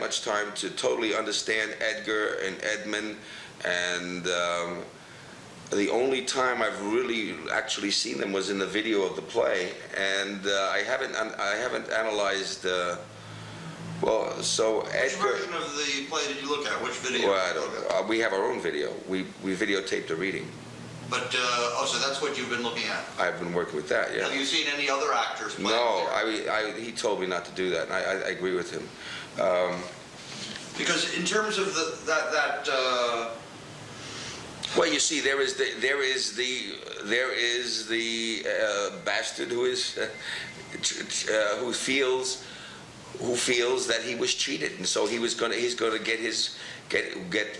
much time to totally understand Edgar and Edmund, and the only time I've really actually seen them was in the video of the play, and I haven't analyzed. Well, so Which Edgar. version of the play did you look at? Which video? Well, I don't know. We have our own video. We videotaped the reading. But so that's what you've been looking at. I've been working with that. Yeah. Have you seen any other actors play? No, he told me not to do that, and I agree with him. Because in terms of that. Well, you see, there is the bastard who feels that he was cheated, and so he's going to get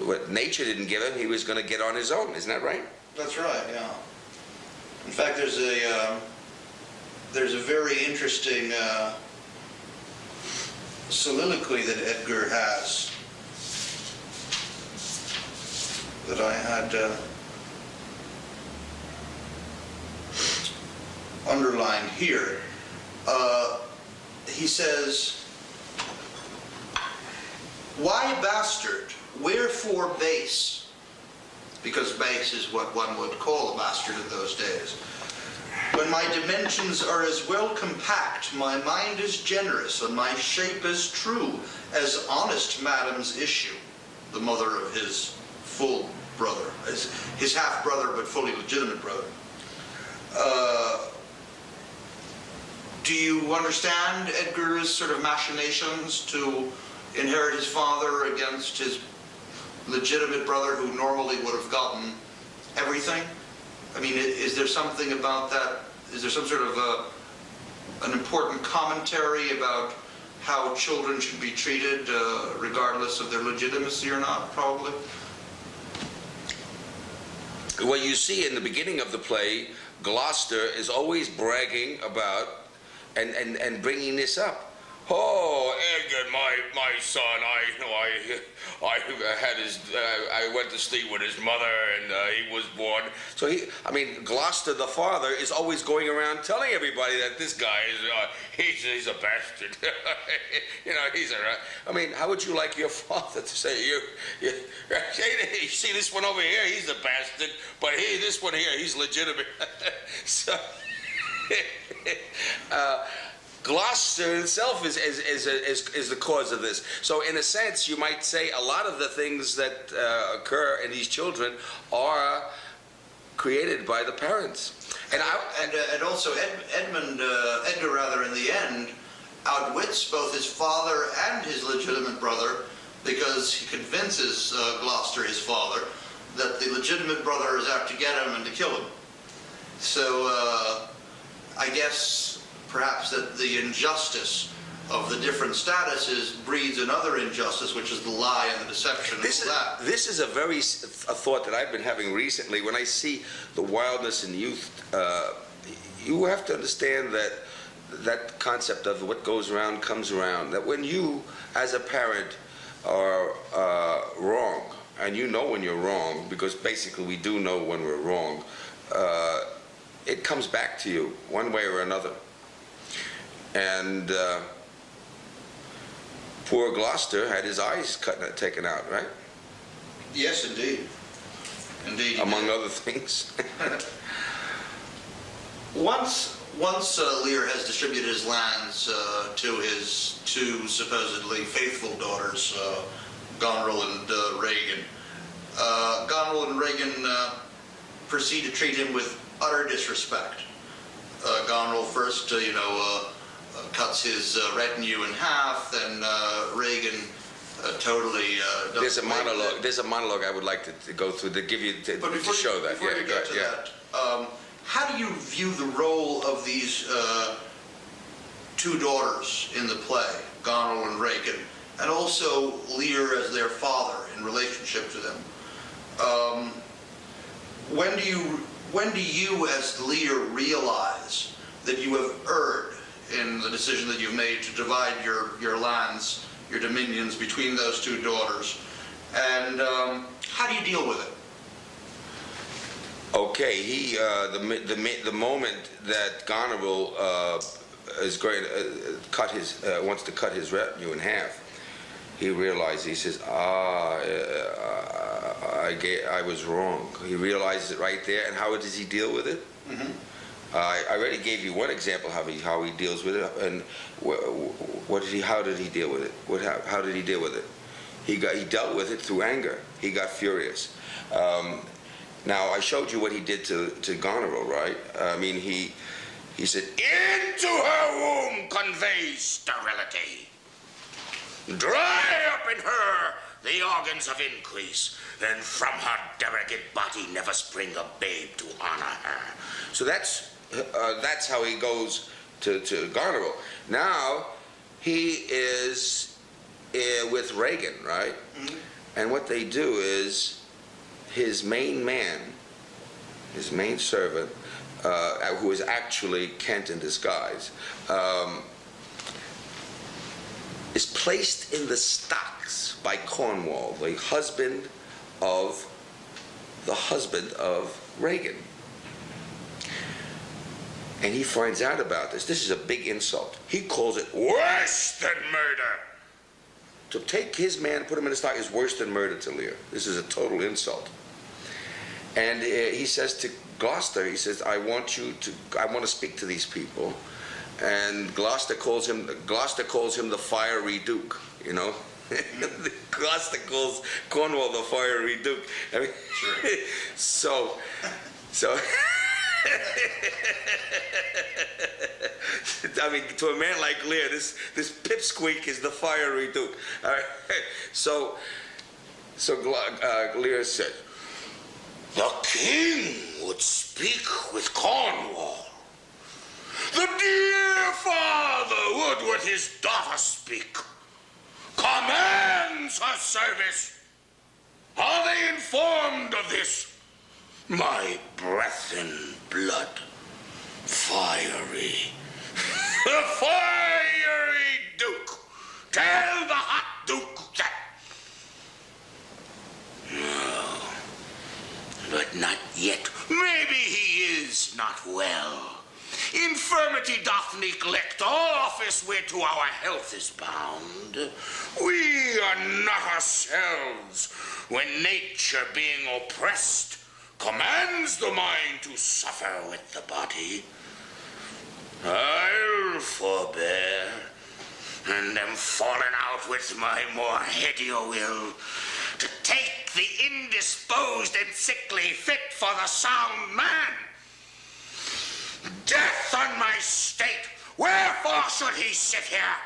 what nature didn't give him. He was going to get on his own. Isn't that right? That's right. Yeah. In fact, there's a very interesting soliloquy that Edgar has that I had underlined here. He says, "Why bastard? Wherefore base?" Because base is what one would call a bastard in those days. "When my dimensions are as well compact, my mind is generous, and my shape as true as honest madam's issue," the mother of his full brother, his half-brother but fully legitimate brother. Do you understand Edgar's sort of machinations to inherit his father against his legitimate brother who normally would have gotten everything? I mean, is there something about that? Is there some sort of an important commentary about how children should be treated regardless of their legitimacy or not, probably? Well, you see in the beginning of the play, Gloucester is always bragging about and bringing this up. "Oh, Edgar, my son, I went to sleep with his mother, and he was born." So Gloucester, the father, is always going around telling everybody that this guy is, he's a bastard. How would you like your father to say, you see this one over here, he's a bastard, but this one here, he's legitimate. So, Gloucester itself is the cause of this. So in a sense, you might say a lot of the things that occur in these children are created by the parents. And also Edgar rather in the end outwits both his father and his legitimate brother, because he convinces Gloucester, his father, that the legitimate brother is out to get him and to kill him. So I guess perhaps that the injustice of the different statuses breeds another injustice, which is the lie and the deception. This is a thought that I've been having recently. When I see the wildness in youth, you have to understand that concept of what goes around comes around. That when you, as a parent, are wrong, and you know when you're wrong, because basically we do know when we're wrong, it comes back to you one way or another. And poor Gloucester had his eyes taken out, right? Yes, indeed. Indeed. Among other things. Once Lear has distributed his lands to his two supposedly faithful daughters, Goneril and Regan, Goneril and Regan proceed to treat him with utter disrespect. Goneril first, cuts his retinue in half, then Regan totally There's a monologue I would like to go through to give you to show that. Before you get to that, how do you view the role of these two daughters in the play, Goneril and Regan, and also Lear as their father in relationship to them? When do you as Lear realize that you have erred in the decision that you've made to divide your lands, your dominions between those two daughters, and how do you deal with it? Okay, the moment that Goneril is going wants to cut his retinue in half, he realized, he says, I was wrong. He realizes it right there, and how does he deal with it? Mm-hmm. I already gave you one example how he deals with it, and how did he deal with it? How did he deal with it? He dealt with it through anger. He got furious. Now I showed you what he did to Goneril, right? I mean, he said, "Into her womb conveys sterility. Dry up in her the organs of increase, and from her derogate body never spring a babe to honor her." So that's how he goes to Goneril. Now he is with Reagan, right? Mm-hmm. And what they do is his main servant, who is actually Kent in disguise, is placed in the stocks by Cornwall, the husband of Reagan. And he finds out about this. This is a big insult. He calls it worse than murder. To take his man, put him in the stock, is worse than murder to Lear. This is a total insult. And he says to Gloucester, he says, I want to speak to these people. And Gloucester calls him the fiery duke, you know. Gloucester calls Cornwall the fiery duke. I mean, sure. so I mean, to a man like Lear, this pipsqueak is the fiery duke. All right. So Lear said, "The king would speak with Cornwall. The dear father would with his daughter speak. Commands her service. Are they informed of this? My breath and blood, fiery, the fiery duke. Tell the hot duke that." No, but not yet. Maybe he is not well. Infirmity doth neglect all office whereto our health is bound. We are not ourselves when nature, being oppressed, commands the mind to suffer with the body. I'll forbear, and am fallen out with my more headier will, to take the indisposed and sickly fit for the sound man. Death on my state, wherefore should he sit here?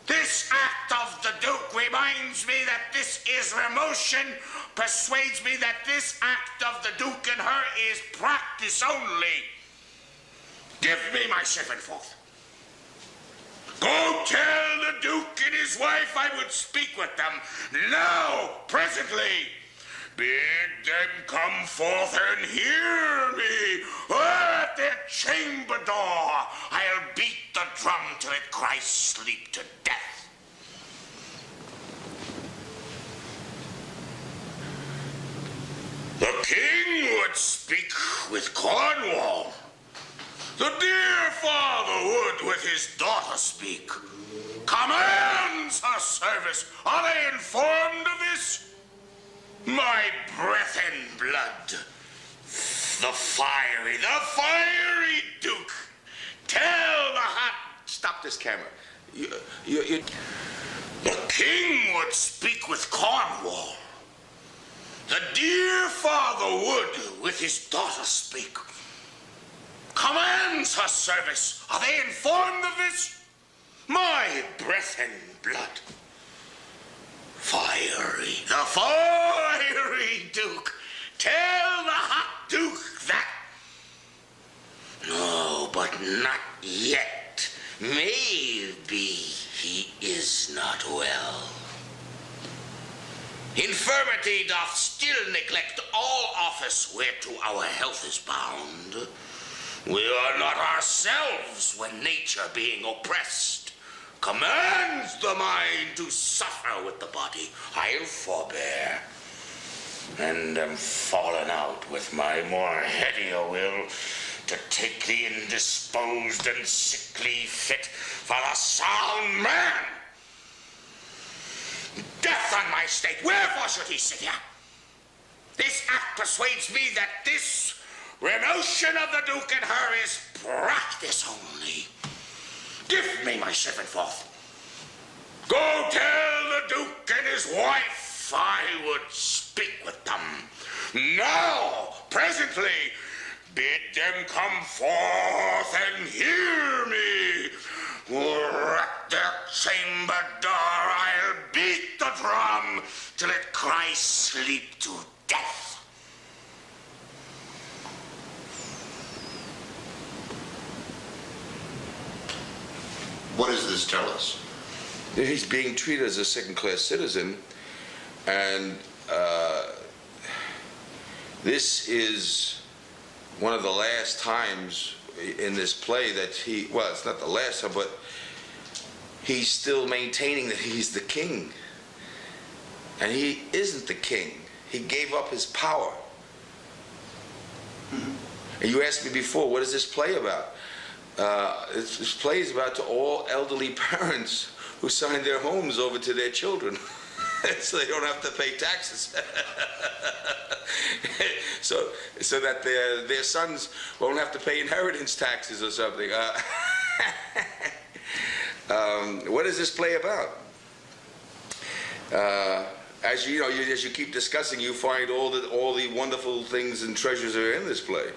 This act of the Duke reminds me that this is remotion, persuades me that this act of the Duke and her is practice only. Give me my servant forth. Go tell the Duke and his wife I would speak with them now, presently. Bid them come forth and hear me, or at their chamber door I'll beat the drum till it cries sleep to death. The king would speak with Cornwall. The dear father would with his daughter speak. Commands her service. Are they informed of this? My breath and blood, the fiery duke. Tell the hot... Stop this camera. The king would speak with Cornwall. The dear father would with his daughter speak. Commands her service. Are they informed of this? My breath and blood. The fiery duke. Tell the hot duke that. No, but not yet. Maybe he is not well. Infirmity doth still neglect all office whereto our health is bound. We are not ourselves when nature, being oppressed, commands the mind to suffer with the body. I'll forbear, and am fallen out with my more headier will, to take the indisposed and sickly fit for a sound man. Death on my state, wherefore should he sit here? This act persuades me that this remotion of the Duke and her is practice only. Give me my servant forth. Go tell the Duke and his wife I would speak with them. Now, presently, bid them come forth and hear me. At their chamber door I'll beat the drum till it cries sleep to death. What does this tell us? He's being treated as a second-class citizen, and this is one of the last times in this play that well, it's not the last time, but he's still maintaining that he's the king. And he isn't the king. He gave up his power. And you asked me before, what is this play about? This play is about to all elderly parents who sign their homes over to their children so they don't have to pay taxes. so that their sons won't have to pay inheritance taxes or something. What is this play about? As you keep discussing, you find all the wonderful things and treasures that are in this play.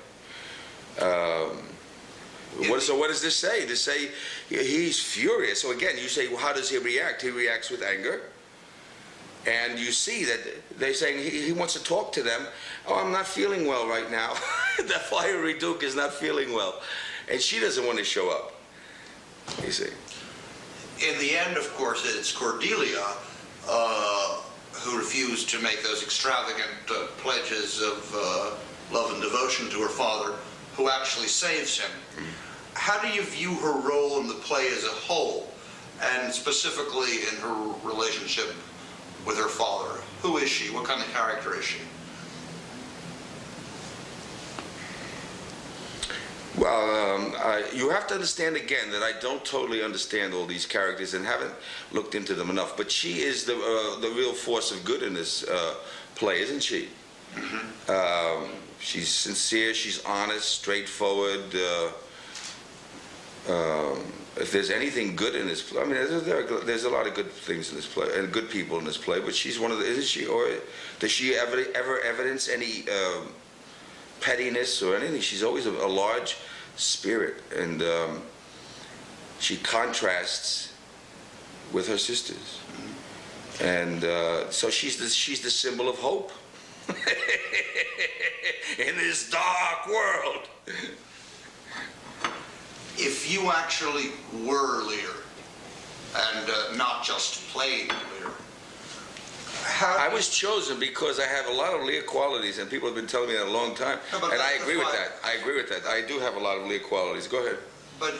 What does this say? To say he's furious. So again, you say, well, how does he react? He reacts with anger. And you see that they're saying he wants to talk to them. Oh, I'm not feeling well right now. The fiery Duke is not feeling well. And she doesn't want to show up. You see. In the end, of course, it's Cordelia who refused to make those extravagant pledges of love and devotion to her father, who actually saves him. How do you view her role in the play as a whole, and specifically in her relationship with her father? Who is she? What kind of character is she? Well, you have to understand again that I don't totally understand all these characters and haven't looked into them enough. But she is the real force of good in this play, isn't she? Mm-hmm. She's sincere, she's honest, straightforward. If there's anything good in this play, I mean, there's a lot of good things in this play and good people in this play. But she's one of the, isn't she? Or does she ever evidence any pettiness or anything? She's always a large spirit, and she contrasts with her sisters, and so she's the symbol of hope in this dark world. If you actually were Lear, and not just played Lear, I was chosen because I have a lot of Lear qualities, and people have been telling me that a long time, and I agree with that. I agree with that. I do have a lot of Lear qualities. Go ahead. But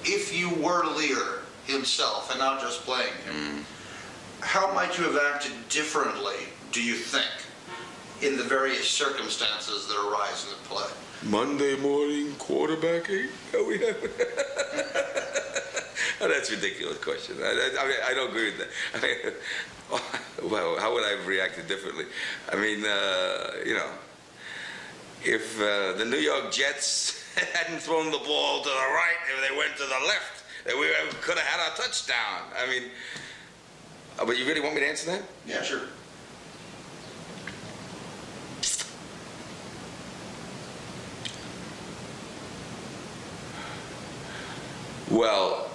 if you were Lear himself, and not just playing him, how might you have acted differently, do you think, in the various circumstances that arise in the play? Monday morning quarterbacking? Oh, we have. Oh, that's a ridiculous question. I don't agree with that. I mean, well, how would I have reacted differently? I mean, if the New York Jets hadn't thrown the ball to the right, if they went to the left, we could have had our touchdown. I mean, but you really want me to answer that? Yeah, sure. Well,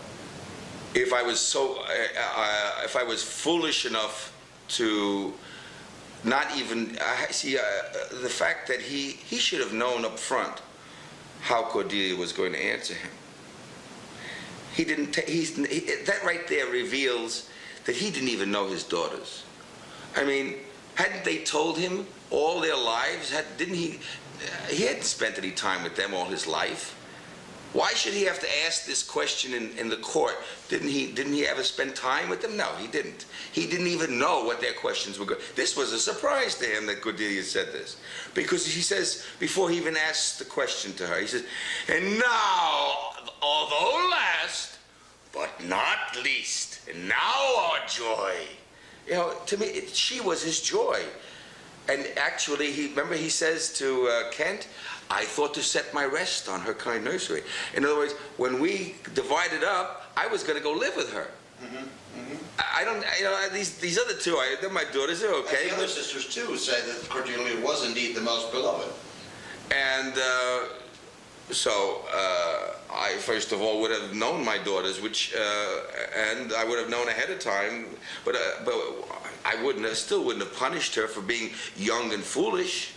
if I was foolish enough to not even see the fact that he should have known up front how Cordelia was going to answer him. He didn't. That right there reveals that he didn't even know his daughters. I mean, hadn't they told him all their lives? He hadn't spent any time with them all his life. Why should he have to ask this question in the court? Didn't he ever spend time with them? No, he didn't. He didn't even know what their questions were. This was a surprise to him that Cordelia said this, because he says, before he even asks the question to her, he says, "And now, although last, but not least, and now our joy." You know, to me, she was his joy. And actually, remember he says to Kent, "I thought to set my rest on her kind nursery." In other words, when we divided up, I was going to go live with her. I don't, you know, these other two, they're my daughters, they're okay. And the other sisters, too, say that Cordelia was indeed the most beloved. And so I, first of all, would have known my daughters, and I would have known ahead of time, but I still wouldn't have punished her for being young and foolish.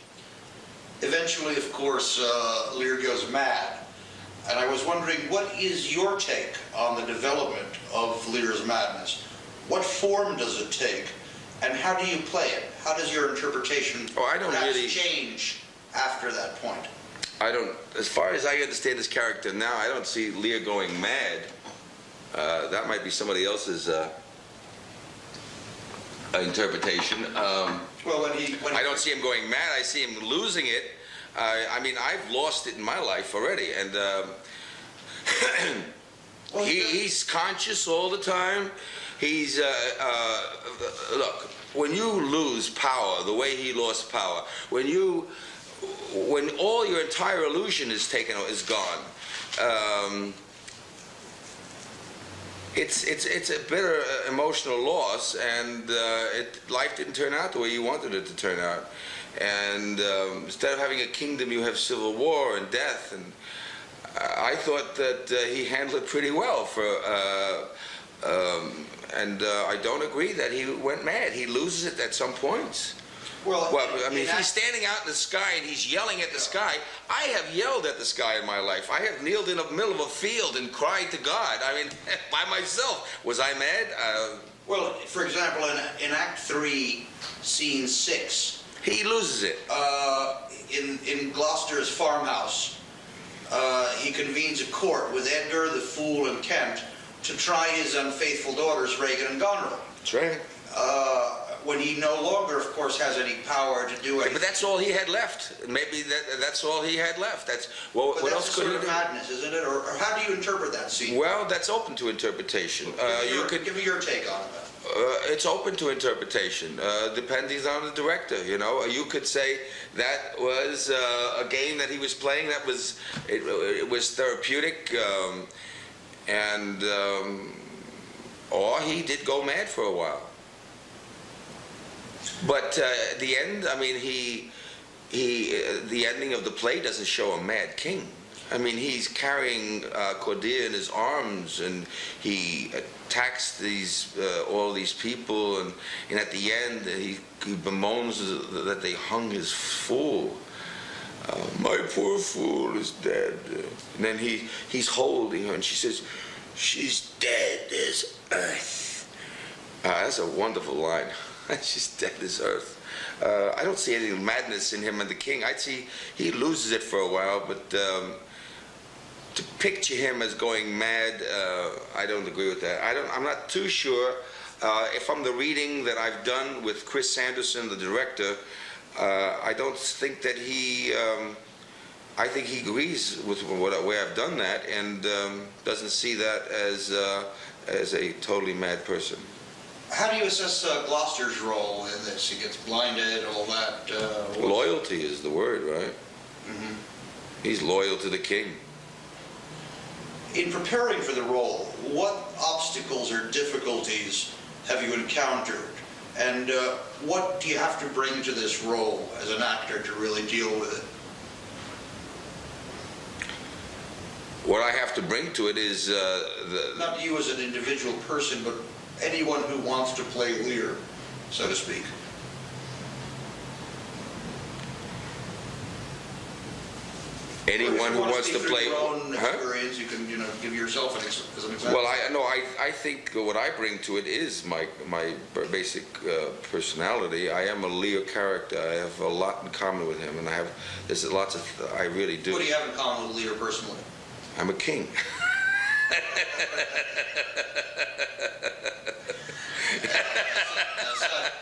Eventually, of course, Lear goes mad. And I was wondering, what is your take on the development of Lear's madness? What form does it take? And how do you play it? How does your interpretation change after that point? As far as I understand his character now, I don't see Lear going mad. That might be somebody else's interpretation. Well, I don't see him going mad. I see him losing it. I mean, I've lost it in my life already, and he's conscious all the time. He's look, when you lose power the way he lost power, when all your entire illusion is gone, it's a bitter emotional loss, and life didn't turn out the way you wanted it to turn out. And instead of having a kingdom, you have civil war and death. And I thought that he handled it pretty well. And I don't agree that he went mad. He loses it at some points. Well, I mean, if he's standing out in the sky and he's yelling at the sky, I have yelled at the sky in my life. I have kneeled in the middle of a field and cried to God. I mean, by myself. Was I mad? Well, for example, in Act 3, Scene 6, he loses it. In Gloucester's farmhouse, he convenes a court with Edgar, the Fool, and Kent to try his unfaithful daughters, Regan and Goneril. That's right. When he no longer, of course, has any power to do anything. But that's all he had left. Maybe that's all he had left. What else could he do? That's sort of madness, isn't it? Or how do you interpret that scene? Well, that's open to interpretation. Give me your take on it. It's open to interpretation, depending on the director. You know, you could say that was a game that he was playing. That was it was therapeutic, or he did go mad for a while. But the end, I mean, the ending of the play doesn't show a mad king. I mean, he's carrying Cordelia in his arms, and he attacks all these people, and at the end he bemoans that they hung his fool. My poor fool is dead. And then he's holding her, and she says, "She's dead as earth." That's a wonderful line. She's dead as earth. I don't see any madness in him and the king. I'd see he loses it for a while, but to picture him as going mad, I don't agree with that. I'm not too sure. If I'm the reading that I've done with Chris Sanderson, the director, I don't think that I think he agrees with the way I've done that, and doesn't see that as a totally mad person. How do you assess Gloucester's role in this? He gets blinded, all that. Loyalty is the word, right? Mm-hmm. He's loyal to the king. In preparing for the role, what obstacles or difficulties have you encountered? And what do you have to bring to this role as an actor to really deal with it? What I have to bring to it is not you as an individual person, but anyone who wants to play Lear, so to speak. Anyone who wants to play. Your own experience, you can, give yourself as an example. Well, I think what I bring to it is my basic personality. I am a Lear character. I have a lot in common with him, and there's lots of I really do. What do you have in common with Lear personally? I'm a king.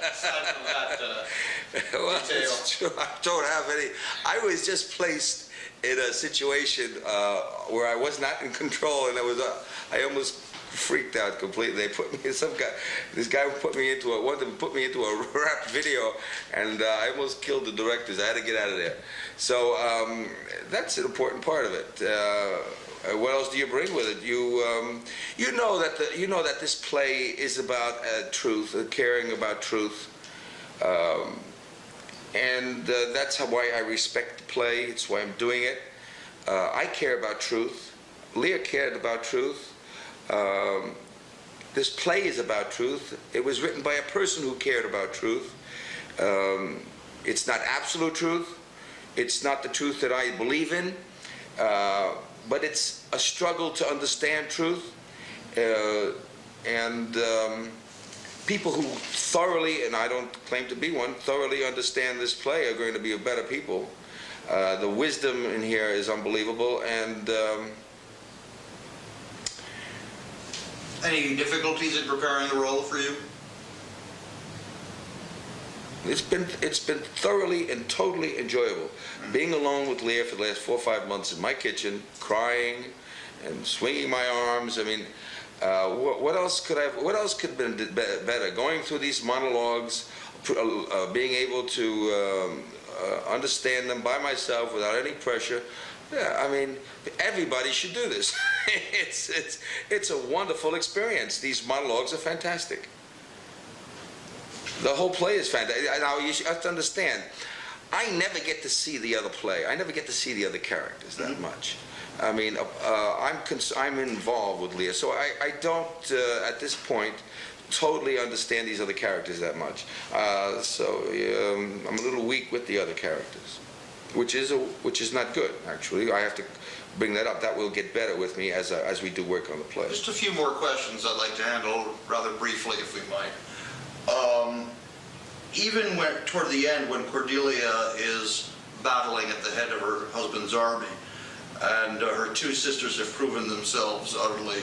Aside from that Well, detail. it's true. I don't have any. I was just placed in a situation where I was not in control, and I almost freaked out completely. They put me in this guy wanted to put me into a rap video, and I almost killed the directors. I had to get out of there. So that's an important part of it. What else do you bring with it? You know that this play is about truth, caring about truth. And that's why I respect the play. It's why I'm doing it. I care about truth. Lear cared about truth. This play is about truth. It was written by a person who cared about truth. It's not absolute truth. It's not the truth that I believe in. But it's a struggle to understand truth. People who thoroughly, and I don't claim to be one, thoroughly understand this play are going to be better people. The wisdom in here is unbelievable, and Any difficulties in preparing the role for you? it's been thoroughly and totally enjoyable. Being alone with Lear for the last 4 or 5 months in my kitchen, crying and swinging my arms. I mean, what else could have been better? Going through these monologues, being able to understand them by myself without any pressure. Yeah, I mean, everybody should do this. It's a wonderful experience. These monologues are fantastic. The whole play is fantastic. Now you have to understand, I never get to see the other play. I never get to see the other characters that much. I mean, I'm involved with Lear, so I don't at this point totally understand these other characters that much. I'm a little weak with the other characters, which is not good, actually. I have to bring that up. That will get better with me as we do work on the play. Just a few more questions I'd like to handle rather briefly, if we might. Even toward the end, when Cordelia is battling at the head of her husband's army, and her two sisters have proven themselves utterly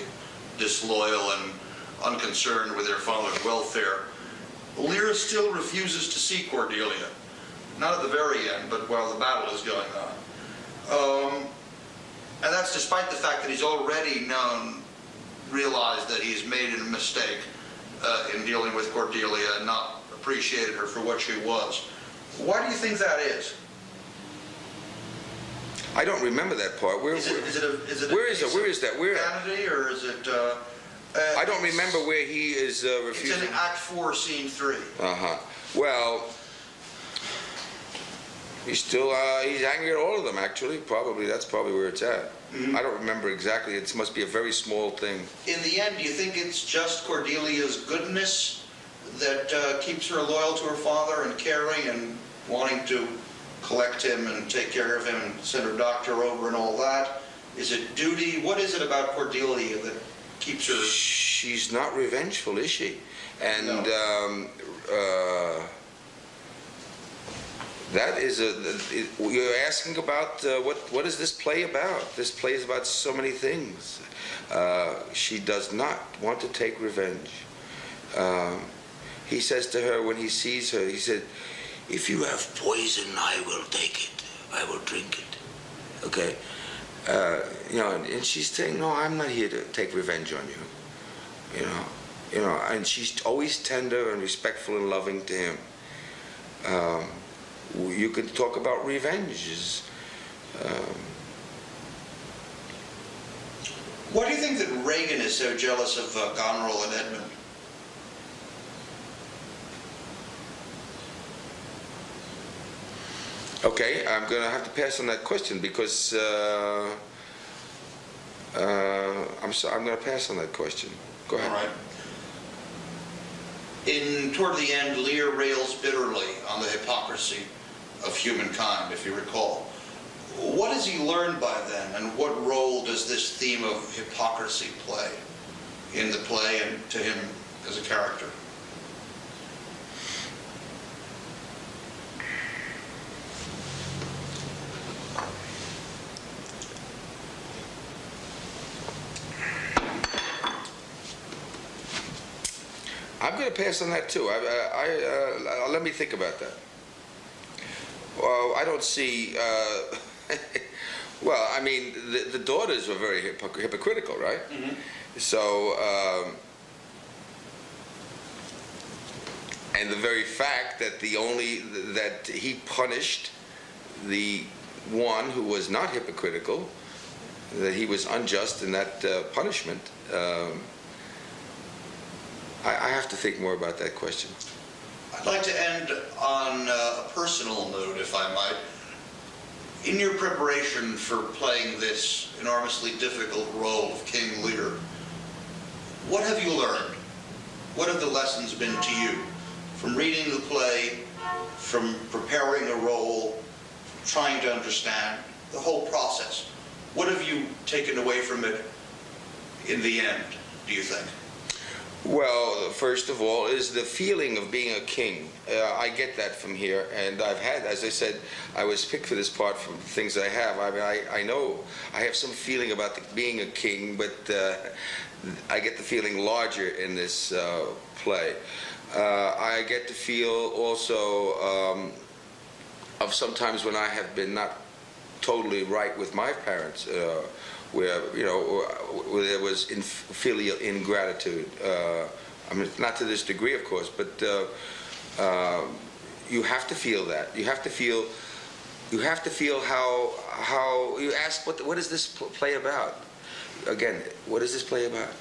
disloyal and unconcerned with their father's welfare, Lear still refuses to see Cordelia. Not at the very end, but while the battle is going on. And that's despite the fact that he's already realized that he's made a mistake in dealing with Cordelia and not appreciated her for what she was. Why do you think that is? I don't remember that part. Where is that? Vanity, or is it? I don't remember where he is refusing. It's in Act 4, Scene 3. Well, he's angry at all of them. Actually, that's probably where it's at. I don't remember exactly. It must be a very small thing. In the end, do you think it's just Cordelia's goodness that keeps her loyal to her father and caring and wanting to collect him and take care of him and send her doctor over and all that? Is it duty? What is it about Cordelia that keeps her? She's not revengeful, is she? And No. That is you're asking about what is this play about? This play is about so many things. She does not want to take revenge. He says to her when he sees her, he said, "If you have poison, I will take it. I will drink it." Okay, and she's saying, "No, I'm not here to take revenge on you." And she's always tender and respectful and loving to him. You could talk about revenge. Why do you think that Reagan is so jealous of Goneril and Edmund? Okay, I'm going to have to pass on that question because I'm going to pass on that question. Go ahead. All right. Toward the end, Lear rails bitterly on the hypocrisy of humankind, if you recall. What has he learned by then, and what role does this theme of hypocrisy play in the play and to him as a character? I'm going to pass on that too. Let me think about that. Well, I don't see. Well, I mean, the daughters were very hypocritical, right? Mm-hmm. So, and the very fact that that he punished the one who was not hypocritical, that he was unjust in that punishment. I have to think more about that question. I'd like to end on a personal note, if I might. In your preparation for playing this enormously difficult role of King Lear, what have you learned? What have the lessons been to you from reading the play, from preparing a role, trying to understand the whole process? What have you taken away from it in the end, do you think? Well, first of all, is the feeling of being a king. I get that from here, and I've had, as I said, I was picked for this part from things I have. I mean, I know I have some feeling about being a king, but I get the feeling larger in this play. I get to feel also of sometimes when I have been not totally right with my parents, where where there was filial ingratitude. I mean, not to this degree, of course, but you have to feel that. You have to feel how you ask what is this play about? Again, what is this play about?